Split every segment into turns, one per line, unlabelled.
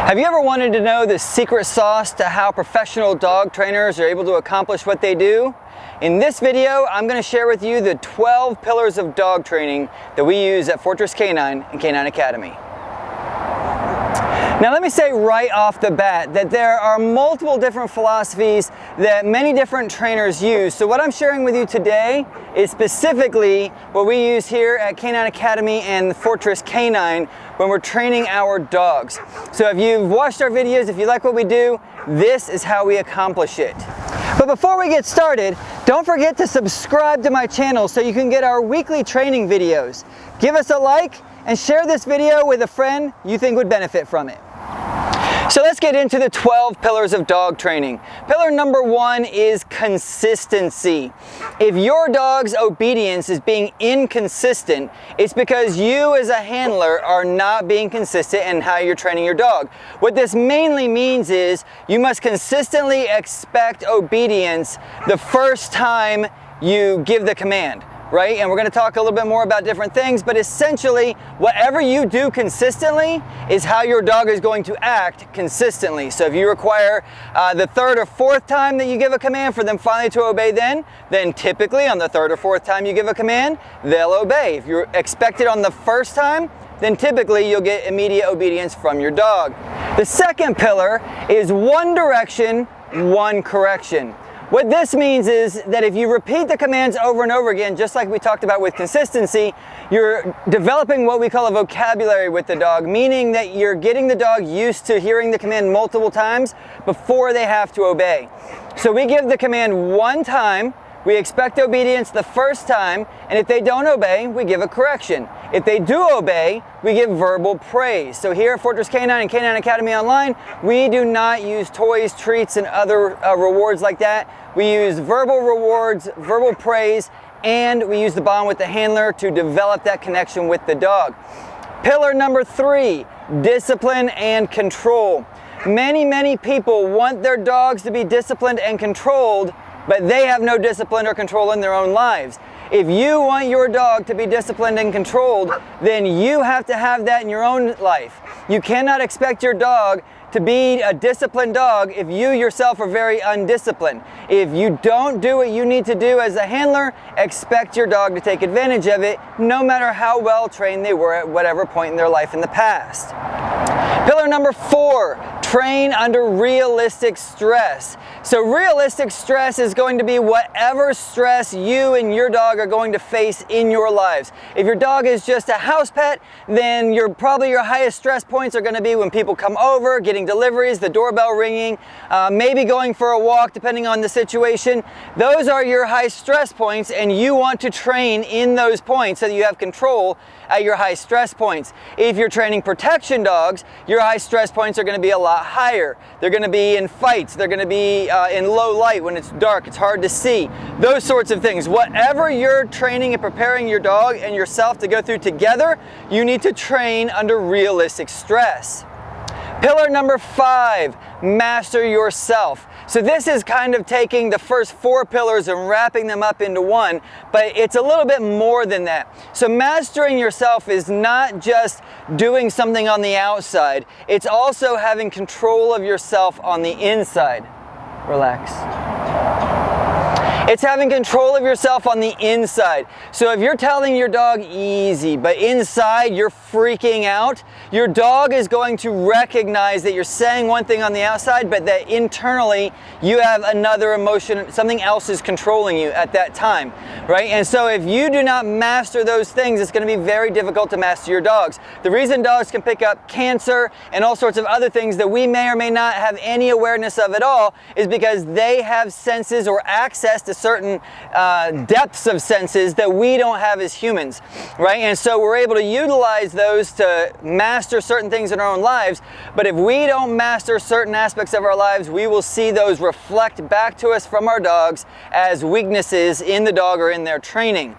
Have you ever wanted to know the secret sauce to how professional dog trainers are able to accomplish what they do? In this video, I'm going to share with you the 12 pillars of dog training that we use at Fortress Canine and Canine Academy. Now let me say right off the bat that there are multiple different philosophies that many different trainers use. So what I'm sharing with you today is specifically what we use here at Canine Academy and Fortress Canine when we're training our dogs. So if you've watched our videos, if you like what we do, this is how we accomplish it. But before we get started, don't forget to subscribe to my channel so you can get our weekly training videos. Give us a like and share this video with a friend you think would benefit from it. So let's get into the 12 pillars of dog training. Pillar number 1 is consistency. If your dog's obedience is being inconsistent, it's because you as a handler are not being consistent in how you're training your dog. What this mainly means is you must consistently expect obedience the first time you give the command. Right? And we're going to talk a little bit more about different things, but essentially whatever you do consistently is how your dog is going to act consistently. So if you require the third or fourth time that you give a command for them finally to obey then typically on the third or fourth time you give a command, they'll obey. If you expect it on the first time, then typically you'll get immediate obedience from your dog. The second pillar is one direction, one correction. What this means is that if you repeat the commands over and over again, just like we talked about with consistency, you're developing what we call a vocabulary with the dog, meaning that you're getting the dog used to hearing the command multiple times before they have to obey. So we give the command one time, we expect obedience the first time, and if they don't obey, we give a correction. If they do obey, we give verbal praise. So here at Fortress Canine and Canine Academy Online, we do not use toys, treats, and other rewards like that. We use verbal rewards, verbal praise, and we use the bond with the handler to develop that connection with the dog. Pillar number 3, discipline and control. Many people want their dogs to be disciplined and controlled, but they have no discipline or control in their own lives. If you want your dog to be disciplined and controlled, then you have to have that in your own life. You cannot expect your dog to be a disciplined dog if you yourself are very undisciplined. If you don't do what you need to do as a handler, expect your dog to take advantage of it, no matter how well trained they were at whatever point in their life in the past. Pillar number 4, train under realistic stress. So realistic stress is going to be whatever stress you and your dog are going to face in your lives. If your dog is just a house pet, then probably your highest stress points are going to be when people come over, getting deliveries, the doorbell ringing, maybe going for a walk depending on the situation. Those are your high stress points, and you want to train in those points so that you have control at your high stress points. If you're training protection dogs, your high stress points are going to be a lot higher. They're going to be in fights, they're going to be in low light when it's dark, it's hard to see, those sorts of things. Whatever you're training and preparing your dog and yourself to go through together, you need to train under realistic stress. Pillar number 5, master yourself. So this is kind of taking the first 4 pillars and wrapping them up into one, but it's a little bit more than that. So mastering yourself is not just doing something on the outside, it's also having control of yourself on the inside. Relax. It's having control of yourself on the inside. So if you're telling your dog easy, but inside you're freaking out, your dog is going to recognize that you're saying one thing on the outside, but that internally you have another emotion, something else is controlling you at that time, right? And so if you do not master those things, it's going to be very difficult to master your dogs. The reason dogs can pick up cancer and all sorts of other things that we may or may not have any awareness of at all is because they have senses or access to certain depths of senses that we don't have as humans, right? And so we're able to utilize those to master certain things in our own lives, but if we don't master certain aspects of our lives, we will see those reflect back to us from our dogs as weaknesses in the dog or in their training.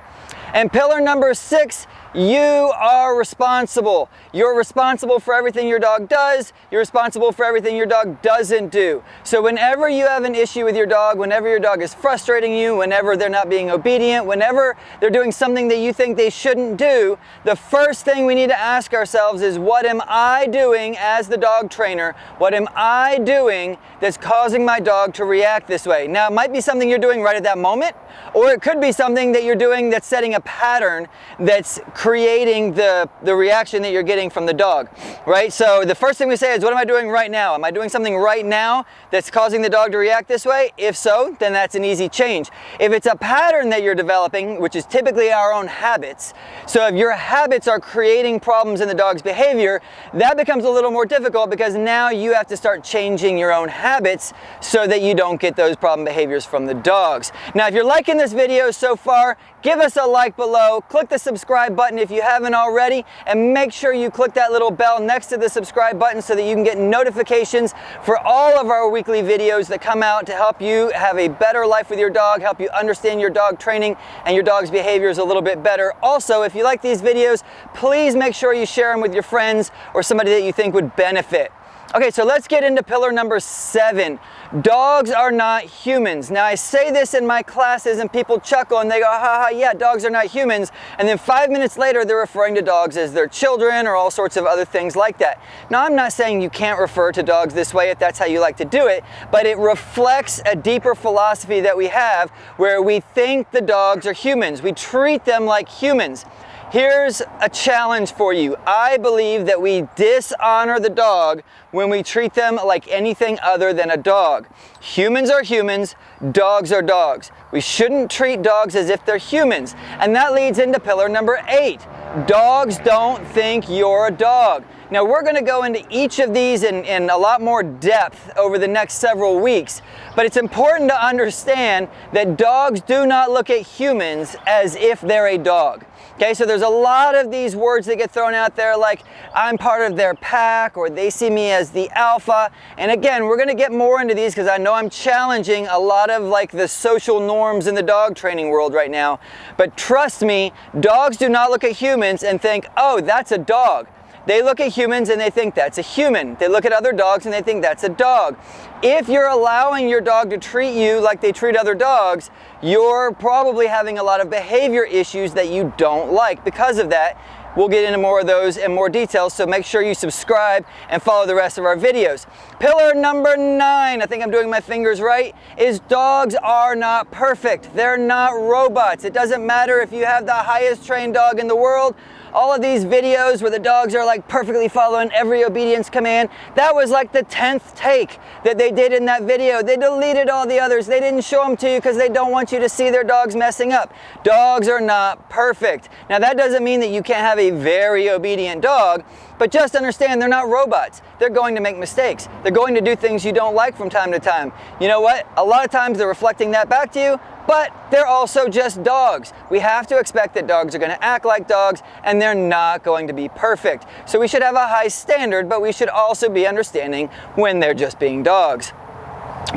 And pillar number 6, You are responsible. You're responsible for everything your dog does. You're responsible for everything your dog doesn't do. So whenever you have an issue with your dog, whenever your dog is frustrating you, whenever they're not being obedient, whenever they're doing something that you think they shouldn't do, the first thing we need to ask ourselves is, what am I doing as the dog trainer? What am I doing that's causing my dog to react this way? Now, it might be something you're doing right at that moment, or it could be something that you're doing that's setting a pattern that's creating the reaction that you're getting from the dog, right? So the first thing we say is, what am I doing right now? Am I doing something right now that's causing the dog to react this way? If so, then that's an easy change. If it's a pattern that you're developing, which is typically our own habits, so if your habits are creating problems in the dog's behavior, that becomes a little more difficult, because now you have to start changing your own habits so that you don't get those problem behaviors from the dogs. Now, if you're liking this video so far, give us a like below, click the subscribe button if you haven't already, and make sure you click that little bell next to the subscribe button so that you can get notifications for all of our weekly videos that come out to help you have a better life with your dog, help you understand your dog training and your dog's behaviors a little bit better. Also, if you like these videos, please make sure you share them with your friends or somebody that you think would benefit. Okay, so let's get into pillar number 7. Dogs are not humans. Now, I say this in my classes and people chuckle and they go, ha ha, yeah, dogs are not humans. And then 5 minutes later, they're referring to dogs as their children or all sorts of other things like that. Now, I'm not saying you can't refer to dogs this way if that's how you like to do it, but it reflects a deeper philosophy that we have where we think the dogs are humans. We treat them like humans. Here's a challenge for you. I believe that we dishonor the dog when we treat them like anything other than a dog. Humans are humans, dogs are dogs. We shouldn't treat dogs as if they're humans. And that leads into pillar number 8. Dogs don't think you're a dog. Now, we're going to go into each of these in a lot more depth over the next several weeks, but it's important to understand that dogs do not look at humans as if they're a dog. Okay, so there's a lot of these words that get thrown out there like, I'm part of their pack, or they see me as the alpha. And again, we're going to get more into these because I know I'm challenging a lot of like the social norms in the dog training world right now. But trust me, dogs do not look at humans and think, oh, that's a dog. They look at humans and they think that's a human. They look at other dogs and they think that's a dog. If you're allowing your dog to treat you like they treat other dogs, you're probably having a lot of behavior issues that you don't like. Because of that, we'll get into more of those in more detail, so make sure you subscribe and follow the rest of our videos. Pillar number 9, I think I'm doing my fingers right, is dogs are not perfect. They're not robots. It doesn't matter if you have the highest trained dog in the world. All of these videos where the dogs are like perfectly following every obedience command, that was like the 10th take that they did in that video. They deleted all the others. They didn't show them to you because they don't want you to see their dogs messing up. Dogs are not perfect. Now, that doesn't mean that you can't have a very obedient dog, but just understand they're not robots. They're going to make mistakes. They're going to do things you don't like from time to time. You know what? A lot of times they're reflecting that back to you, but they're also just dogs. We have to expect that dogs are going to act like dogs, and they're not going to be perfect. So we should have a high standard, but we should also be understanding when they're just being dogs.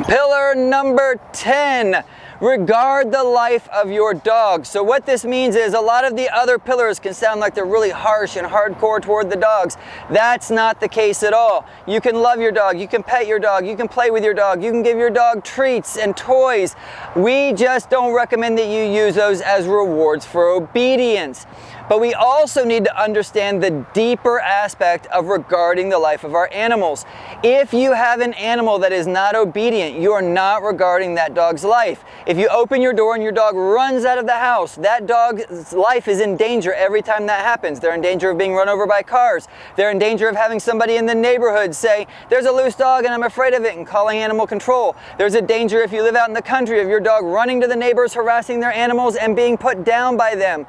Pillar number 10. Regard the life of your dog. So what this means is a lot of the other pillars can sound like they're really harsh and hardcore toward the dogs. That's not the case at all. You can love your dog, you can pet your dog, you can play with your dog, you can give your dog treats and toys. We just don't recommend that you use those as rewards for obedience. But we also need to understand the deeper aspect of regarding the life of our animals. If you have an animal that is not obedient, you are not regarding that dog's life. If you open your door and your dog runs out of the house, that dog's life is in danger every time that happens. They're in danger of being run over by cars. They're in danger of having somebody in the neighborhood say, there's a loose dog and I'm afraid of it, and calling animal control. There's a danger if you live out in the country of your dog running to the neighbors, harassing their animals, and being put down by them.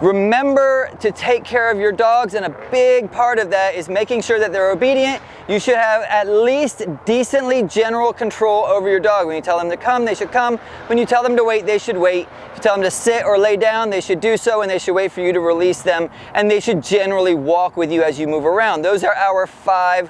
Remember to take care of your dogs, and a big part of that is making sure that they're obedient. You should have at least decently general control over your dog. When you tell them to come, they should come. When you tell them to wait, they should wait. If you tell them to sit or lay down, they should do so, and they should wait for you to release them, and they should generally walk with you as you move around. Those are our 5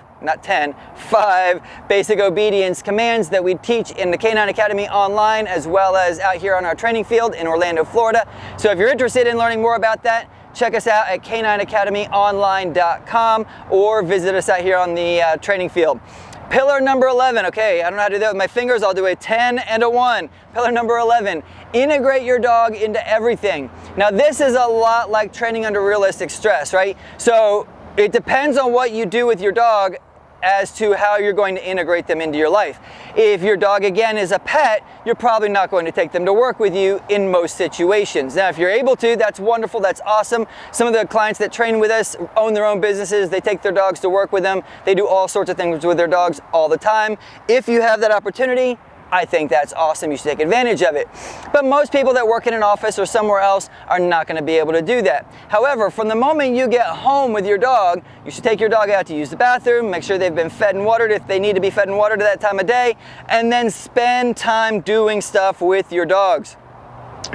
basic obedience commands that we teach in the K9 Academy online, as well as out here on our training field in Orlando, Florida. So if you're interested in learning more about that, check us out at canineacademyonline.com or visit us out here on the training field. Pillar number 11, okay, I don't know how to do that with my fingers, I'll do a 10 and a 1. Pillar number 11, integrate your dog into everything. Now this is a lot like training under realistic stress, right? So it depends on what you do with your dog as to how you're going to integrate them into your life. If your dog, again, is a pet, you're probably not going to take them to work with you in most situations. Now, if you're able to, that's wonderful, that's awesome. Some of the clients that train with us own their own businesses, they take their dogs to work with them, they do all sorts of things with their dogs all the time. If you have that opportunity, I think that's awesome, you should take advantage of it. But most people that work in an office or somewhere else are not gonna be able to do that. However, from the moment you get home with your dog, you should take your dog out to use the bathroom, make sure they've been fed and watered if they need to be fed and watered at that time of day, and then spend time doing stuff with your dogs.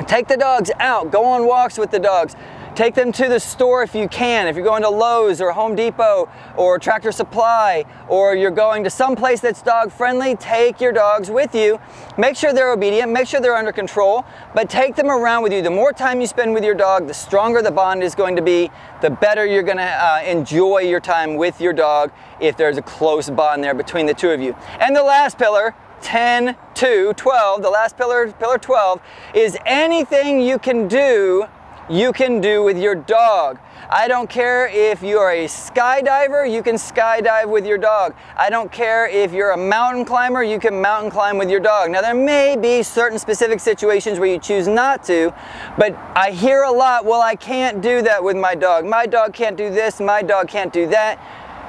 Take the dogs out, go on walks with the dogs. Take them to the store if you can. If you're going to Lowe's or Home Depot or Tractor Supply, or you're going to some place that's dog friendly, take your dogs with you. Make sure they're obedient, make sure they're under control, but take them around with you. The more time you spend with your dog, the stronger the bond is going to be, the better you're gonna enjoy your time with your dog if there's a close bond there between the two of you. And the last pillar, 10 to 12, the last pillar, pillar 12, is anything you can do with your dog. I don't care if you are a skydiver, you can skydive with your dog. I don't care if you're a mountain climber, you can mountain climb with your dog. Now there may be certain specific situations where you choose not to, but I hear a lot, well, I can't do that with my dog. My dog can't do this, my dog can't do that.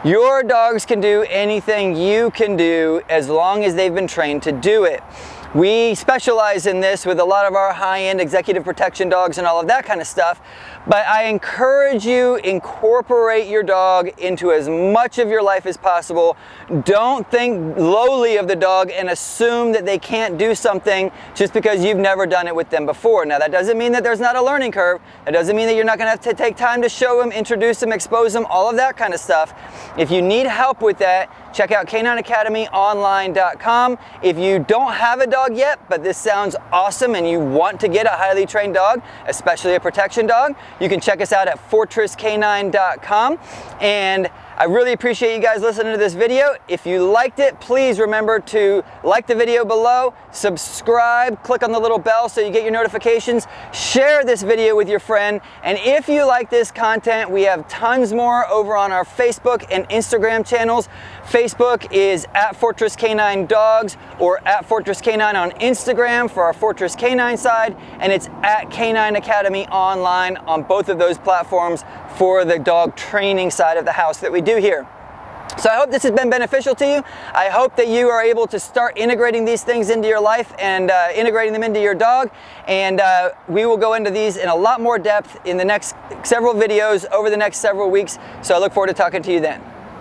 Your dogs can do anything you can do as long as they've been trained to do it. We specialize in this with a lot of our high-end executive protection dogs and all of that kind of stuff, but I encourage you, incorporate your dog into as much of your life as possible. Don't think lowly of the dog and assume that they can't do something just because you've never done it with them before. Now that doesn't mean that there's not a learning curve. That doesn't mean that you're not gonna have to take time to show them, introduce them, expose them, all of that kind of stuff. If you need help with that, check out canineacademyonline.com. If you don't have a dog yet, but this sounds awesome and you want to get a highly trained dog, especially a protection dog, you can check us out at fortresscanine.com. And I really appreciate you guys listening to this video. If you liked it, please remember to like the video below, subscribe, click on the little bell so you get your notifications, share this video with your friend, and if you like this content, we have tons more over on our Facebook and Instagram channels. Facebook is at Fortress Canine Dogs or at Fortress Canine on Instagram for our Fortress Canine side, and it's at Canine Academy Online on both of those platforms for the dog training side of the house that we do here. So I hope this has been beneficial to you. I hope that you are able to start integrating these things into your life and integrating them into your dog. And we will go into these in a lot more depth in the next several videos over the next several weeks. So I look forward to talking to you then.